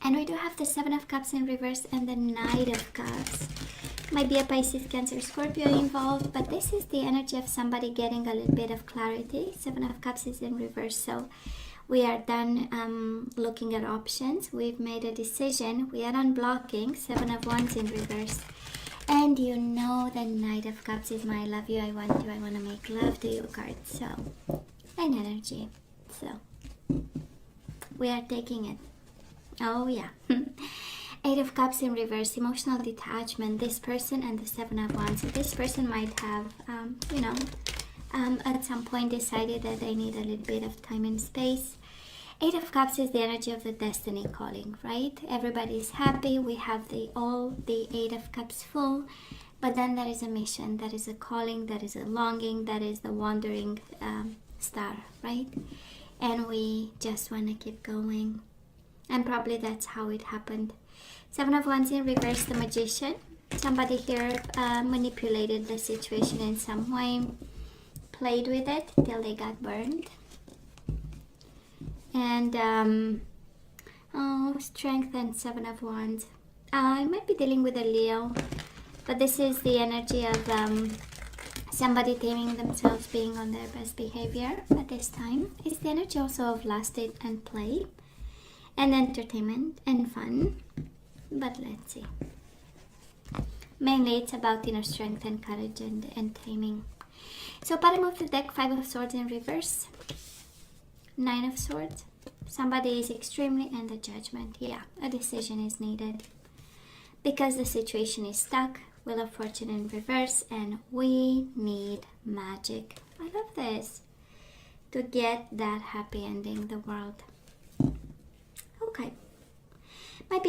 And we do have the Seven of Cups in reverse and the Knight of Cups. Might be a Pisces, Cancer, Scorpio involved, but this is the energy of somebody getting a little bit of clarity. Seven of Cups is in reverse, so we are done looking at options. We've made a decision. We are unblocking. Seven of Wands in reverse. And you know the Knight of Cups is my love you, I want to make love to you card. So, an energy. So, we are taking it. Oh yeah. Eight of Cups in reverse, emotional detachment. This person and the Seven of Wands. So this person might have, at some point decided that they need a little bit of time and space. Eight of Cups is the energy of the destiny calling, right? Everybody's happy. We have the Eight of Cups full. But then there is a mission, there is a calling, there is a longing, that is the wandering star, right? And we just want to keep going. And probably that's how it happened. Seven of Wands in reverse, the Magician. Somebody here manipulated the situation in some way, played with it till they got burned. And Strength and Seven of Wands. I might be dealing with a Leo, but this is the energy of somebody taming themselves, being on their best behavior at this time. It's the energy also of lust and play and entertainment and fun. But let's see. Mainly it's about inner strength and courage and taming. So bottom of the deck, Five of Swords in reverse. Nine of Swords. Somebody is extremely in the Judgment. Yeah, a decision is needed. Because the situation is stuck. Wheel of Fortune in reverse. And we need magic. I love this. To get that happy ending in the world. Okay. Might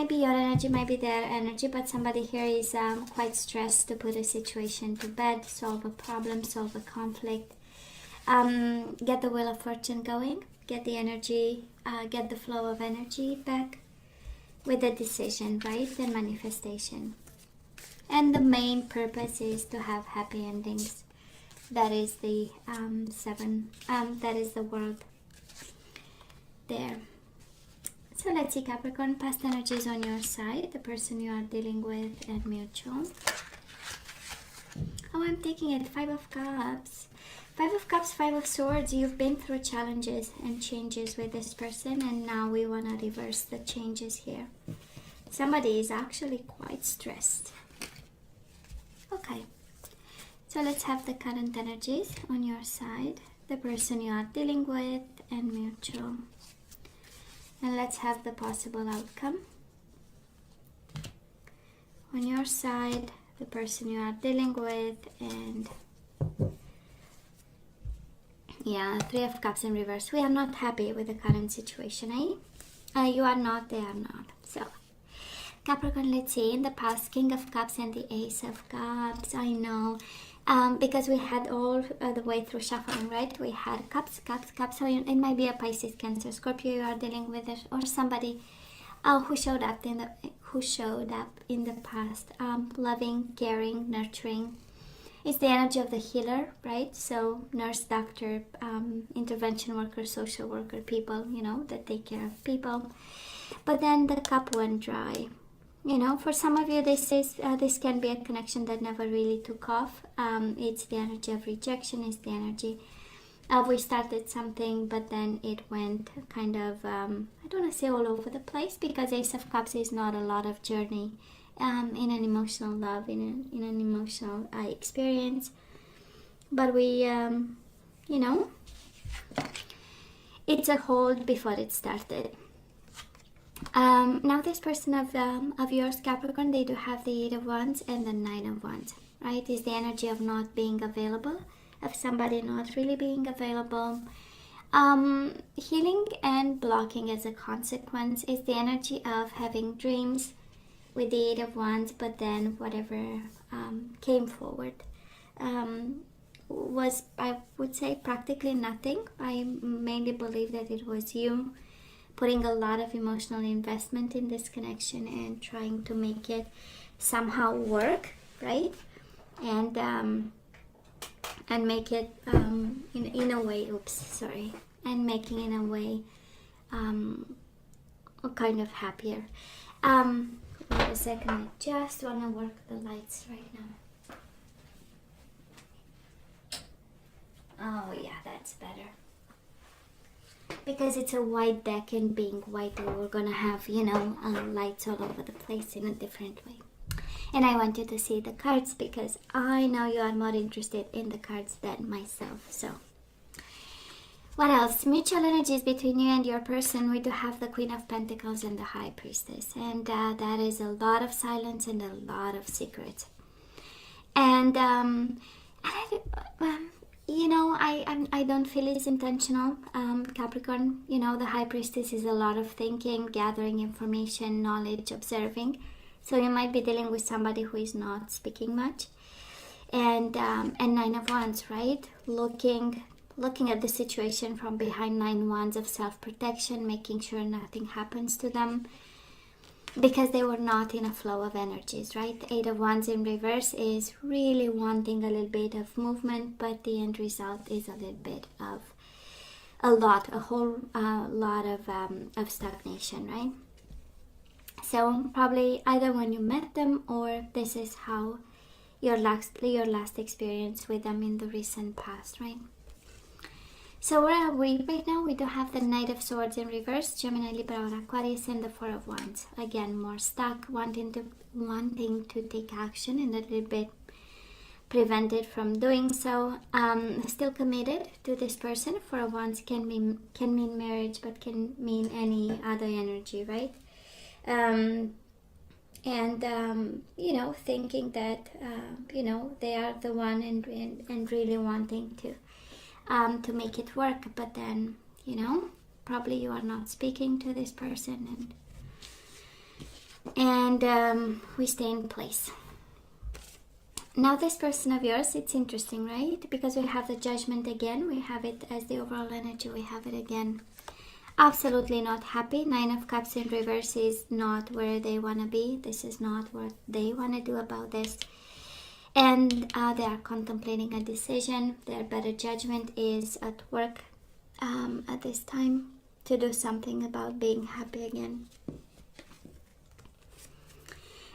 be your energy, might be their energy, but somebody here is quite stressed to put a situation to bed, solve a problem, solve a conflict, get the Wheel of Fortune going, get the energy, get the flow of energy back with a decision, right? The manifestation. And the main purpose is to have happy endings. That is the that is the world there. So let's see, Capricorn, past energies on your side, the person you are dealing with, and mutual. Oh, I'm taking it. Five of Cups. Five of Cups, Five of Swords. You've been through challenges and changes with this person, and now we want to reverse the changes here. Somebody is actually quite stressed. Okay. So let's have the current energies on your side, the person you are dealing with, and mutual. And let's have the possible outcome. On your side, the person you are dealing with, and yeah, Three of Cups in reverse. We are not happy with the current situation, eh? You are not, they are not. So, Capricorn, let's see, in the past, King of Cups and the Ace of Cups. I know. Because we had all the way through shuffling, right? We had cups. So it might be a Pisces, Cancer, Scorpio you are dealing with it, or somebody who showed up in the past, loving, caring, nurturing. It's the energy of the healer, right? So nurse, doctor, intervention worker, social worker, people, that take care of people. But then the cup went dry. For some of you, this can be a connection that never really took off. It's the energy of rejection. It's the energy of we started something, but then it went kind of, I don't want to say all over the place, because Ace of Cups is not a lot of journey in an emotional love, in an emotional experience. But we, it's a hold before it started. Now this person of yours, Capricorn, they do have the Eight of Wands and the Nine of Wands, right? Is the energy of not being available, of somebody not really being available. Healing and blocking as a consequence is the energy of having dreams with the Eight of Wands, but then whatever came forward was, I would say, practically nothing. I mainly believe that it was you putting a lot of emotional investment in this connection and trying to make it somehow work, right? And make it in a way, and making in a way kind of happier. Wait a second, I just want to work the lights right now. Oh yeah, that's better. Because it's a white deck, and being white, we're gonna have, you know, lights all over the place in a different way. And I want you to see the cards because I know you are more interested in the cards than myself. So, what else? Mutual energies between you and your person. We do have the Queen of Pentacles and the High Priestess. And that is a lot of silence and a lot of secrets. And, you know, I don't feel it's intentional. Capricorn, you know, the High Priestess is a lot of thinking, gathering information, knowledge, observing. So you might be dealing with somebody who is not speaking much. And Nine of Wands, right? Looking at the situation from behind. 9 Wands of self-protection, making sure nothing happens to them. Because they were not in a flow of energies, right? 8 of Wands in reverse is really wanting a little bit of movement, but the end result is a little bit of a whole lot of stagnation, right? So probably either when you met them, or this is how your last experience with them in the recent past, right? So where are we right now? We do have the Knight of Swords in reverse, Gemini, Libra, or Aquarius, and the Four of Wands. Again, more stuck, wanting to take action, and a little bit prevented from doing so. Still committed to this person. Four of Wands can mean marriage, but can mean any other energy, right? You know, thinking that you know, they are the one, and really wanting to make it work, but then, you know, probably you are not speaking to this person, and we stay in place. Now this person of yours, it's interesting, right? Because we have the Judgment again, we have it as the overall energy, we have it again. Absolutely not happy. 9 of Cups in reverse is not where they want to be. This is not what they want to do about this. And they are contemplating a decision. Their better judgment is at work at this time to do something about being happy again.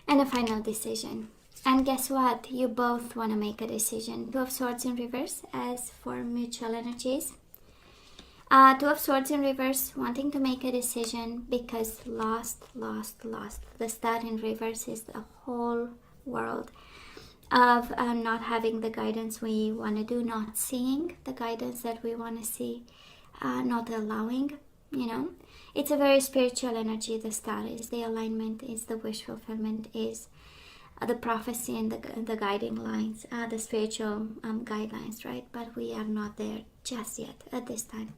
And a final decision. And guess what? You both want to make a decision. 2 of Swords in reverse as for mutual energies. 2 of Swords in reverse, wanting to make a decision because lost. The Star in reverse is the whole world of not having the guidance we want to do, not seeing the guidance that we want to see, not allowing, you know. It's a very spiritual energy. The Star is the alignment, is the wish fulfillment, is the prophecy and the guiding lines, the spiritual guidelines, right? But we are not there just yet at this time.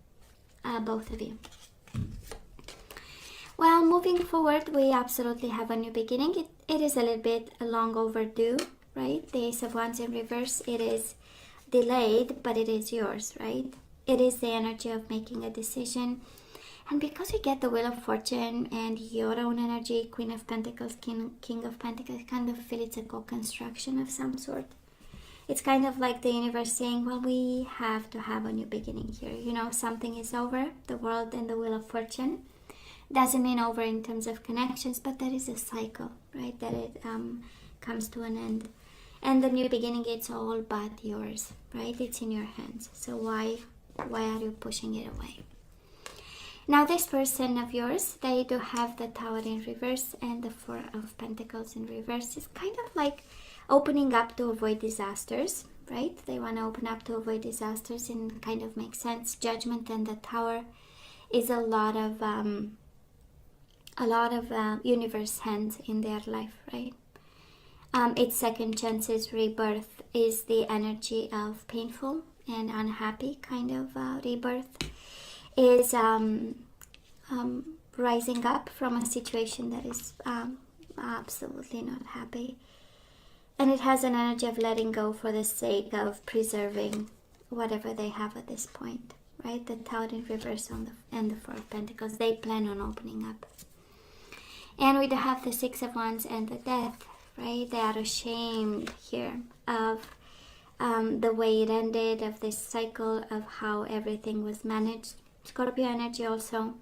Both of you. Well, moving forward, we absolutely have a new beginning. It is a little bit long overdue, right? The Ace of Wands in reverse, it is delayed, but it is yours, right? It is the energy of making a decision. And because you get the Wheel of Fortune and your own energy, Queen of Pentacles, King of Pentacles, I kind of feel it's a co-construction of some sort. It's kind of like the universe saying, well, we have to have a new beginning here. You know, something is over. The World and the Wheel of Fortune doesn't mean over in terms of connections, but there is a cycle, right? That it comes to an end. And the new beginning, it's all but yours, right? It's in your hands. So why are you pushing it away? Now this person of yours, they do have the Tower in reverse and the Four of Pentacles in reverse. It's kind of like opening up to avoid disasters, right? They want to open up to avoid disasters, and kind of makes sense. Judgment and the Tower is a lot of universe hands in their life, right? It's second chances. Rebirth is the energy of painful and unhappy kind of rebirth. Is rising up from a situation that is absolutely not happy. And it has an energy of letting go for the sake of preserving whatever they have at this point, right? The Tower in reverse and the Four of Pentacles, they plan on opening up. And we do have the Six of Wands and the Death, right? They are ashamed here of the way it ended, of this cycle, of how everything was managed. Scorpio energy also.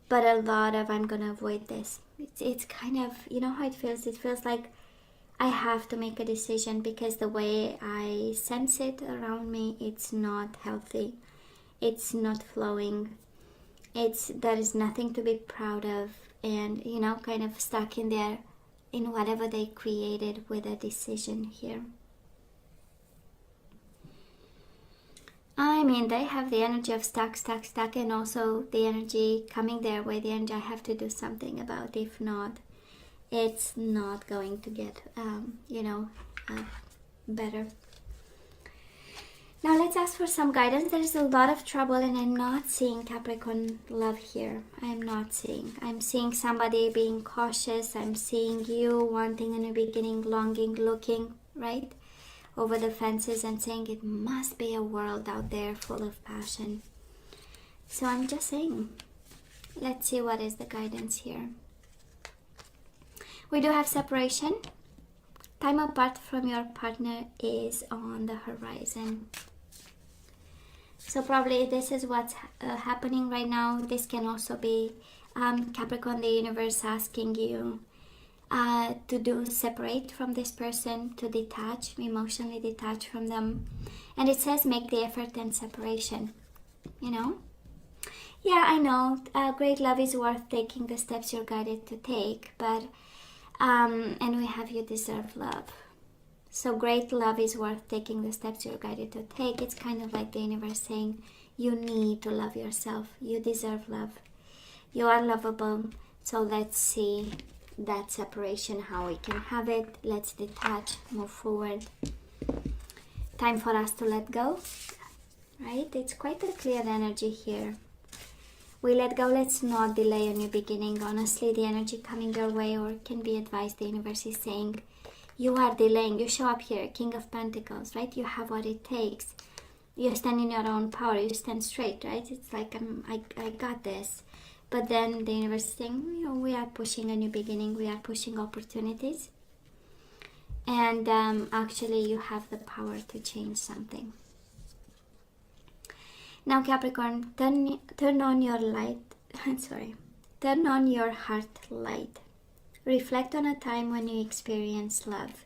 but a lot of I'm gonna avoid this. It's kind of, you know how it feels? It feels like I have to make a decision because the way I sense it around me, it's not healthy. It's not flowing. There is nothing to be proud of, and you know, kind of stuck in there in whatever they created with a decision here. I mean, they have the energy of stuck, and also the energy coming their way, the energy I have to do something about. If not, it's not going to get, better. Now let's ask for some guidance. There is a lot of trouble, and I'm not seeing Capricorn love here. I'm not seeing. I'm seeing somebody being cautious. I'm seeing you wanting in the beginning, longing, looking, right, over the fences and saying it must be a world out there full of passion. So I'm just saying, let's see what is the guidance here. We do have separation. Time apart from your partner is on the horizon. So probably this is what's happening right now. This can also be Capricorn, the universe asking you to separate from this person, to detach, emotionally detach from them. And it says make the effort and separation, you know? Yeah, I know. Great love is worth taking the steps you're guided to take, but and we have you deserve love. So great love is worth taking the steps you're guided to take. It's kind of like the universe saying you need to love yourself. You deserve love. You are lovable. So let's see that separation, how we can have it. Let's detach, move forward. Time for us to let go, right? It's quite a clear energy here. We let go. Let's not delay a new beginning. Honestly, the energy coming your way, or can be advised, the universe is saying you are delaying. You show up here, King of Pentacles, right? You have what it takes. You stand in your own power. You stand straight, right? It's like I got this. But then the universe is saying, you know, we are pushing a new beginning. We are pushing opportunities. And actually, you have the power to change something. Now, Capricorn, turn on your light. Turn on your heart light. Reflect on a time when you experienced love.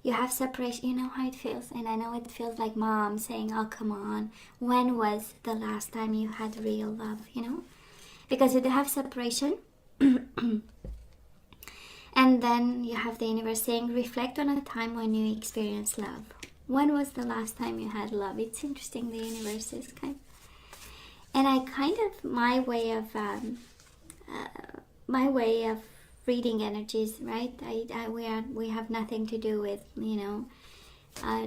You have separation. You know how it feels, and I know it feels like mom saying, "Oh, come on. When was the last time you had real love?" You know, because you have separation, and then you have the universe saying, "Reflect on a time when you experienced love." When was the last time you had love? It's interesting. The universe is and I kind of my way of reading energies, right? We have nothing to do with, you know,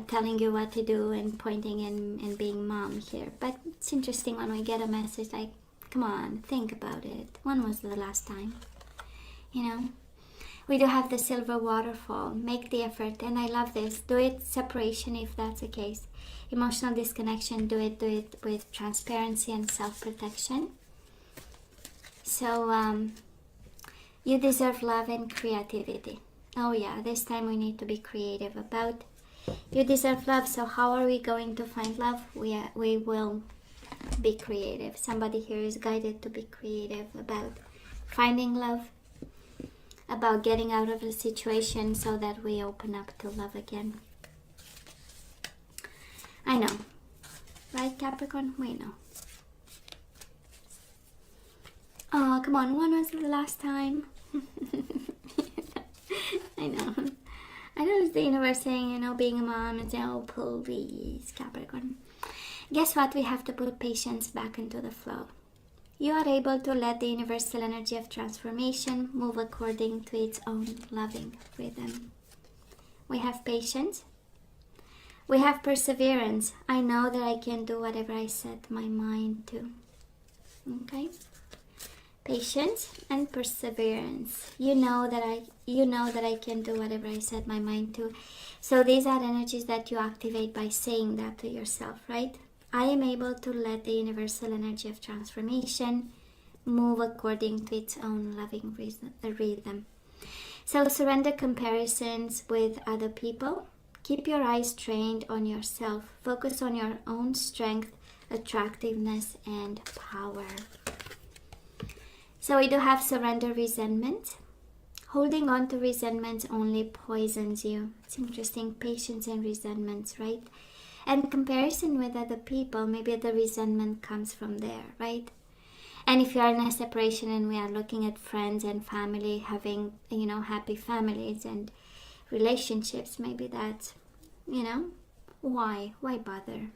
telling you what to do and pointing and being mom here. But it's interesting when we get a message like, come on, think about it. When was the last time? You know, we do have the silver waterfall. Make the effort, and I love this. Do it separation if that's the case. Emotional disconnection. Do it with transparency and self-protection. So you deserve love and creativity. Oh yeah, this time we need to be creative about. You deserve love. So how are we going to find love? We will be creative. Somebody here is guided to be creative about finding love, about getting out of the situation so that we open up to love again. I know, right, Capricorn? We know. Oh, come on, when was the last time? I know it's the universe saying, you know, being a mom and saying, oh, please, Capricorn. Guess what? We have to put patience back into the flow. You are able to let the universal energy of transformation move according to its own loving rhythm. We have patience. We have perseverance. I know that I can do whatever I set my mind to. Okay? Patience and perseverance. You know that I can do whatever I set my mind to. So these are energies that you activate by saying that to yourself, right? I am able to let the universal energy of transformation move according to its own loving rhythm. So surrender comparisons with other people. Keep your eyes trained on yourself. Focus on your own strength, attractiveness, and power. So we do have surrender, resentment. Holding on to resentment only poisons you. It's interesting, patience and resentments, right? And comparison with other people, maybe the resentment comes from there, right? And if you are in a separation and we are looking at friends and family having, happy families and relationships, maybe that's, why bother?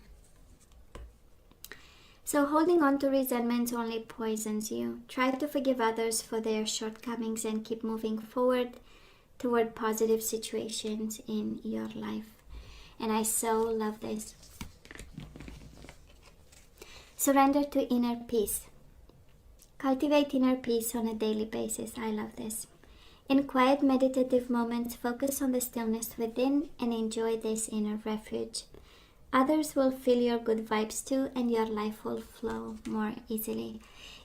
So holding on to resentments only poisons you. Try to forgive others for their shortcomings and keep moving forward toward positive situations in your life. And I so love this. Surrender to inner peace. Cultivate inner peace on a daily basis. I love this. In quiet meditative moments, focus on the stillness within and enjoy this inner refuge. Others will feel your good vibes too, and your life will flow more easily.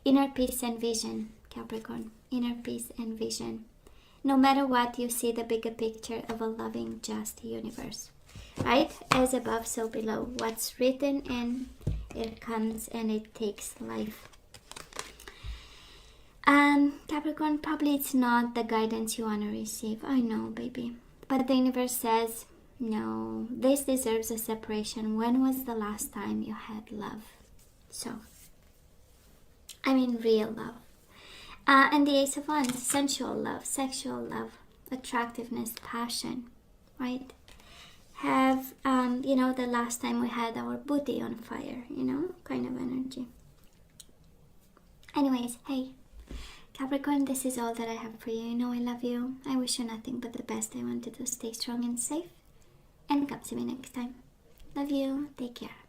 Inner peace and vision, Capricorn. Inner peace and vision. No matter what, you see the bigger picture of a loving, just universe. Right? As above, so below. What's written in, it comes and it takes life. Capricorn, probably it's not the guidance you want to receive. I know, baby. But the universe says, no, this deserves a separation. When was the last time you had love? So, real love. And the Ace of Wands, sensual love, sexual love, attractiveness, passion, right? Have, the last time we had our booty on fire, kind of energy. Anyways, hey, Capricorn, this is all that I have for you. I love you. I wish you nothing but the best. I want you to stay strong and safe. And come see me next time. Love you. Take care.